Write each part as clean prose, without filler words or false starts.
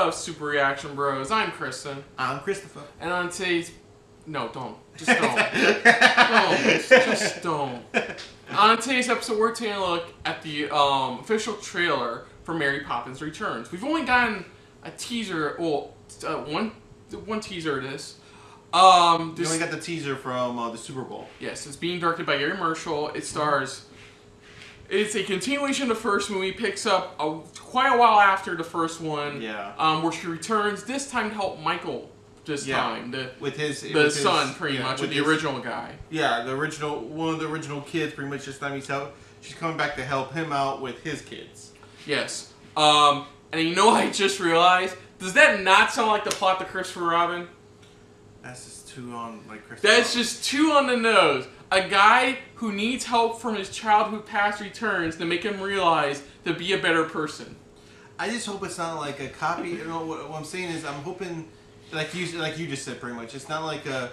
up, Super Reaction Bros? I'm Kristen. I'm Christopher. And on today's... No, don't. Just don't. Don't. Just don't. On today's episode, we're taking a look at the official trailer for Mary Poppins Returns. We've only gotten a teaser, well, one teaser of this. We only got the teaser from the Super Bowl. Yes, it's being directed by Gary Marshall. It stars... It's a continuation of the first movie. Picks up quite a while after the first one. Yeah. Where she returns this time to help Michael. Time with his son, pretty much, with the original guy. Yeah, one of the original kids. Pretty much this time she's coming back to help him out with his kids. Yes. And you know, I just realized, does that not sound like the plot to Christopher Robin? That's just too on like Christopher. That's just too on the nose. A guy who needs help from his childhood past returns to make him realize to be a better person. I just hope it's not like a copy. You know what I'm saying is, I'm hoping, like you just said, pretty much, it's not like a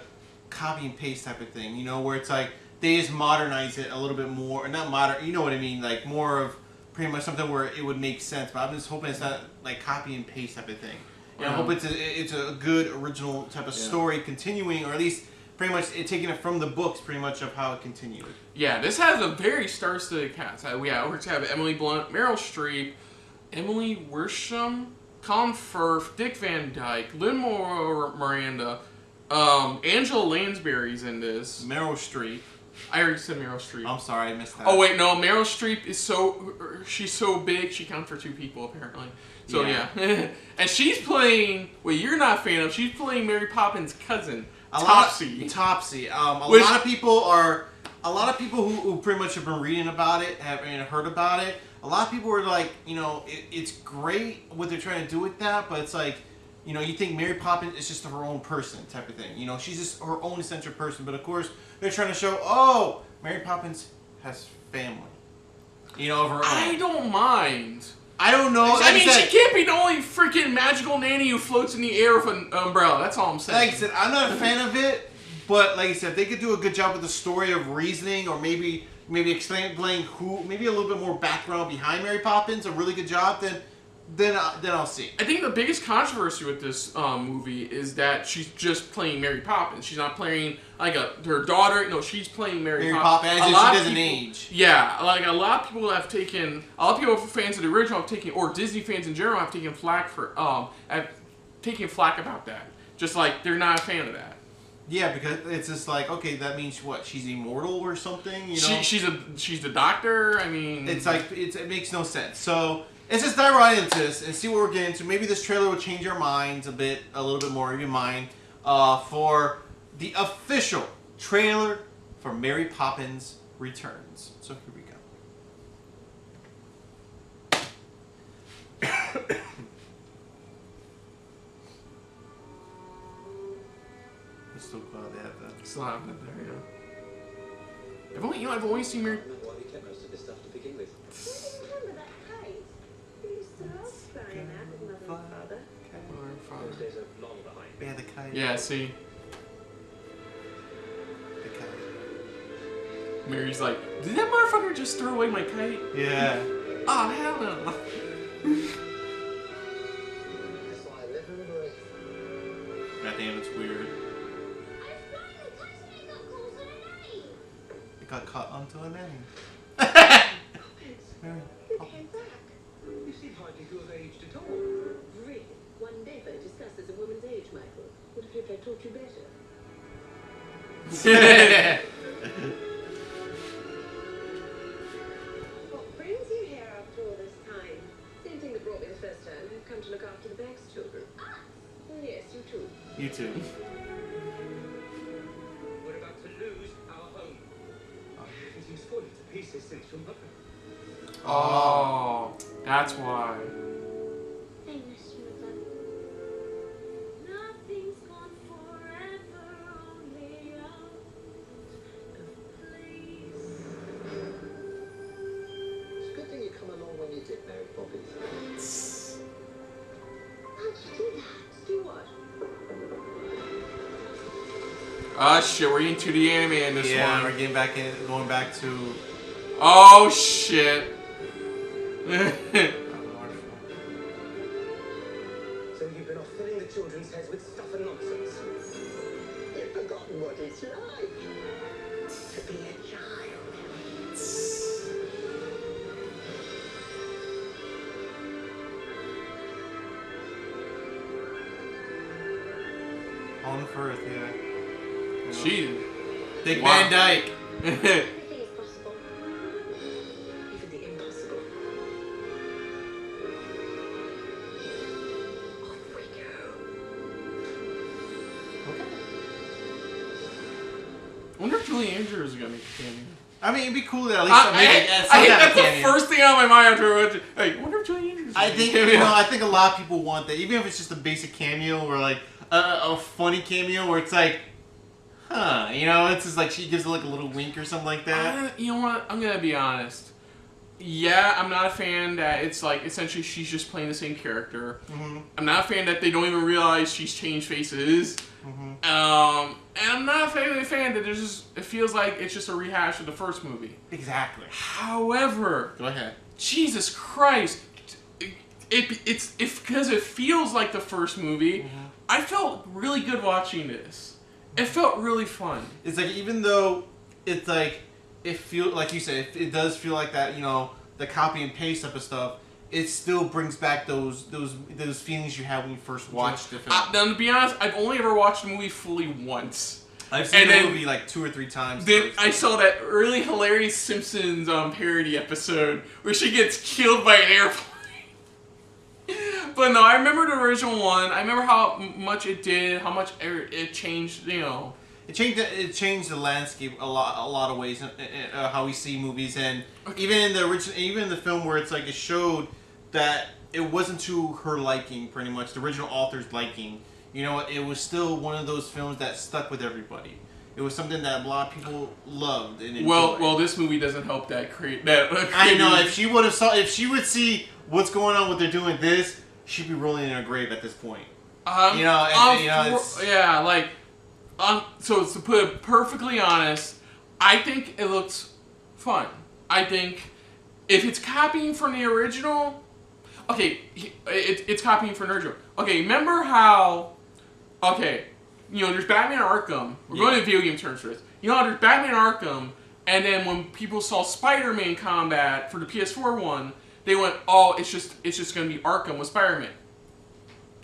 copy and paste type of thing. You know, where it's like they just modernize it a little bit more, or not modern. You know what I mean? Like more of pretty much something where it would make sense. But I'm just hoping it's not like copy and paste type of thing. I hope it's a good original type of story continuing, or at least pretty much taking it from the books, pretty much of how it continued. Yeah, this has a very star-studded cast. We have Emily Blunt, Meryl Streep, Emily Worsham, Colin Firth, Dick Van Dyke, Lin-Manuel Miranda, Angela Lansbury's in this. Meryl Streep. I already said Meryl Streep. I'm sorry, I missed that. Oh wait, no, Meryl Streep is she's so big she counts for 2 people apparently. So yeah. And she's playing what you're not a fan of. She's playing Mary Poppins' cousin, Topsy. Topsy. A lot of people who pretty much have been reading about it, have heard about it. A lot of people were like, you know, it's great what they're trying to do with that, but it's like, you know, you think Mary Poppins is just her own person type of thing. You know, she's just her own eccentric person. But of course, they're trying to show, oh, Mary Poppins has family. You know, of her own. I don't mind. I don't know. I mean, she can't be the only freaking magical nanny who floats in the air with an umbrella. That's all I'm saying. Like I said, I'm not a fan of it, but like I said, if they could do a good job with the story of reasoning, or maybe explain maybe a little bit more background behind Mary Poppins, a really good job, then I'll see. I think the biggest controversy with this movie is that she's just playing Mary Poppins. She's not playing like her daughter. No, she's playing Mary Poppins. As if she doesn't age. Yeah, like a lot of people have taken, fans of the original have taken, or Disney fans in general have taken flack for about that. Just like they're not a fan of that. Yeah, because it's just like, okay, that means what? She's immortal or something? You know? She's the doctor. I mean, it's like it makes no sense. So let's just dive right into this and see what we're getting into. Maybe this trailer will change our minds a little bit more, even mine, for the official trailer for Mary Poppins Returns. So here we go. It's still glad they have that. Still have that there, yeah. I've only seen Mary. Why we kept most of this stuff to begin with. Remember that kite? You used to love flying that with Mother and Father. Those days are long behind. Yeah, the kite. Yeah, see. The kite. Mary's like, did that motherfucker just throw away my kite? Yeah. Oh, hell no. That's why I live and breathe. God damn, it's weird. It got caught onto a nanny. Mary. You came back. You seem hardly good aged at all. Really? One never discusses a woman's age, Michael. Would have hoped I taught you better. What brings you here after all this time? Same thing that brought me the first time. You've come to look after the Banks children. Ah! Well, yes, you too. You too. We're about to lose our home. Everything's fallen to pieces since your mother. Oh, that's why. I miss you, Mother. Nothing's gone forever, only out of place. It's a good thing you come along when you did, Mary Poppins. How'd you do that? Do what? Ah, shit, we're into the anime in this one. Yeah, we're going back to... Oh, shit. So children's heads with stuff and nonsense. You've forgotten what it's like to be a child. On Firth, yeah. She. Dick Wow. Van Dyke. Everything is possible. Even the impossible. Off we go. I wonder if Julie Andrews is gonna make a cameo. I mean, it'd be cool to at least I make think some that's kind of the cameo. first thing on my mind after I watch. Hey, I wonder if Julie Andrews. Is I gonna think make a cameo. I think a lot of people want that, even if it's just a basic cameo or like a funny cameo where it's like, huh, it's just like she gives like a little wink or something like that. You know what? I'm gonna be honest. Yeah, I'm not a fan that it's like essentially she's just playing the same character. Mm-hmm. I'm not a fan that they don't even realize she's changed faces. Mm-hmm. And I'm not a fan that there's just it feels like it's just a rehash of the first movie. Exactly. However, Go ahead. Jesus Christ, it's because it feels like the first movie. Mm-hmm. I felt really good watching this. It felt really fun. It's like even though it's like it feels like you said it does feel like that the copy and paste type of stuff. It still brings back those feelings you had when you first watched the film. Now, to be honest, I've only ever watched the movie fully once. I've seen and the then- movie like 2 or 3 times. Then I saw that really hilarious Simpsons parody episode where she gets killed by an airplane. But no, I remember the original one. I remember how much it did, how much it changed, It changed the landscape a lot of ways, how we see movies, and even in the original, even in the film where it's like it showed that it wasn't to her liking, pretty much the original author's liking. It was still one of those films that stuck with everybody. It was something that a lot of people loved and enjoyed. Well, this movie doesn't help that I know if she would see what's going on, what they're doing, she'd be rolling in her grave at this point. So to put it perfectly honest, I think it looks fun. I think if it's copying from the original, okay, it's copying from the original. Okay, remember how, there's Batman Arkham. We're going to video game terms for this. There's Batman Arkham, and then when people saw Spider-Man Combat for the PS4 one, they went, oh, it's just going to be Arkham with Spider-Man.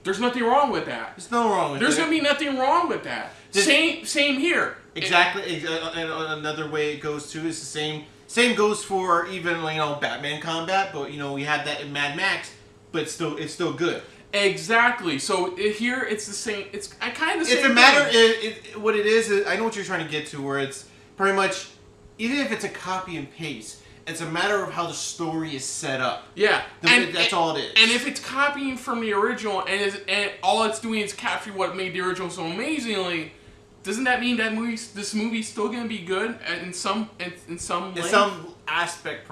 There's nothing wrong with that. There's no wrong with There's it. going to be nothing wrong with that. Same here. Exactly. And another way it goes too is the same. Same goes for even Batman Combat, but we had that in Mad Max, but it's still good. Exactly. So here it's the same. It's kind of the same. It's a matter. What it is, I know what you're trying to get to, where it's pretty much even if it's a copy and paste, it's a matter of how the story is set up. Yeah, That's all it is. And if it's copying from the original and all it's doing is capturing what made the original so amazingly, doesn't that mean that this movie's still gonna be good in some aspect?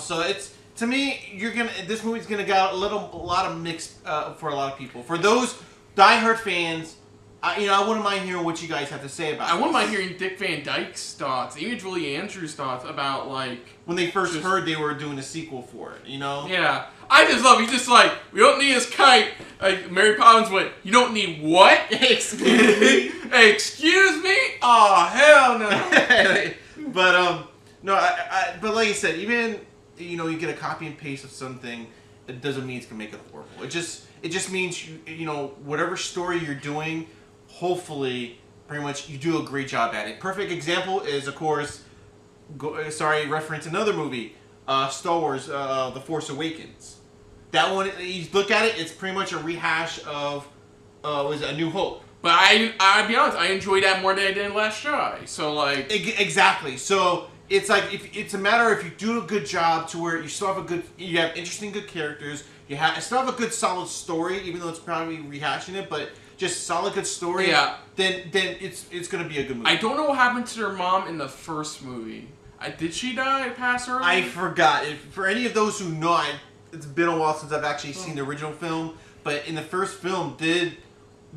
So it's to me, this movie's gonna got a lot of mixed for a lot of people. For those diehard fans, I wouldn't mind hearing what you guys have to say about it. I wouldn't mind hearing Dick Van Dyke's thoughts, even Julie Andrews' thoughts about when they first heard they were doing a sequel for it. Yeah, I just love. He's just like, we don't need his kite. Like Mary Poppins went, you don't need what? Excuse me. Excuse me? Oh hell no. But no, but like I said, even you get a copy and paste of something, it doesn't mean it's gonna make it horrible. It just means whatever story you're doing, hopefully, pretty much you do a great job at it. Perfect example is, of course, reference another movie, Star Wars: The Force Awakens. That one, you look at it, it's pretty much a rehash of was it A New Hope. But I'll be honest, I enjoyed that more than I did Last Jedi. So like Exactly. So it's like if it's a matter if you do a good job to where you still have you have interesting, good characters. You still have a good, solid story, even though it's probably rehashing it, but just solid, good story. Yeah. Then it's gonna be a good movie. I don't know what happened to their mom in the first movie. Did she die? Pass early? I forgot. For any of those who know, it's been a while since I've actually seen the original film. But in the first film, did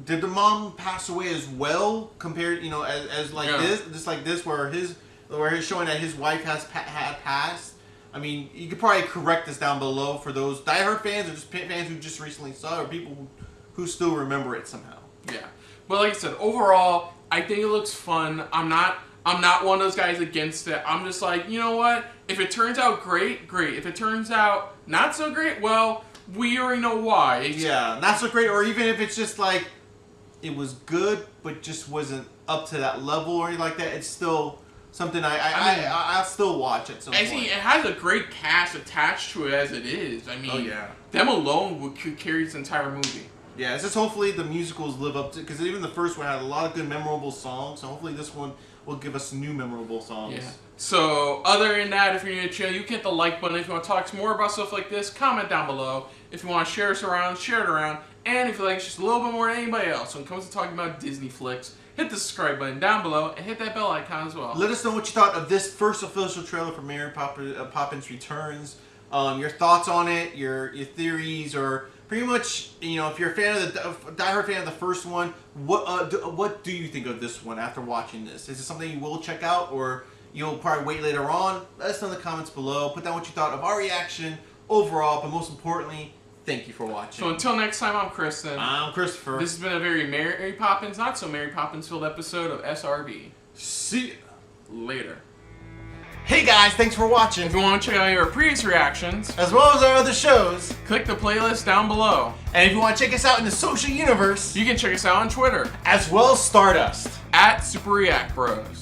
the mom pass away as well? Compared, as like this, just like this, where he's showing that his wife had passed. I mean, you could probably correct this down below for those diehard fans or just fans who just recently saw it, or people who still remember it somehow. Yeah. But like I said, overall, I think it looks fun. I'm not one of those guys against it. I'm just like, you know what? If it turns out great, great. If it turns out not so great, well, we already know why. Yeah, not so great. Or even if it's just like, it was good, but just wasn't up to that level or anything like that, it's still something I'll still watch at some point. I mean, it has a great cast attached to it as it is. I mean, them alone could carry this entire movie. Yeah, it's just hopefully the musicals live up to, because even the first one had a lot of good memorable songs, so hopefully this one will give us new memorable songs. Yeah. So, other than that, if you're new to the channel, you can hit the like button. If you want to talk some more about stuff like this, comment down below. If you want to share us around, share it around. And if you like us just a little bit more than anybody else when it comes to talking about Disney flicks, hit the subscribe button down below and hit that bell icon as well. Let us know what you thought of this first official trailer for Mary Poppins Returns. Your thoughts on it, your theories, or pretty much, you know, if you're a fan of the diehard fan of the first one, what do you think of this one after watching this? Is it something you will check out, or you'll probably wait later on? Let us know in the comments below. Put down what you thought of our reaction overall, but most importantly, thank you for watching. So until next time, I'm Kristen. I'm Christopher. This has been a very Mary Poppins, not so Mary Poppins filled episode of SRB. See ya. Later. Hey guys, thanks for watching. If you want to check out our previous reactions, as well as our other shows, click the playlist down below. And if you want to check us out in the social universe, you can check us out on Twitter, as well as Stardust, @SuperReactBros.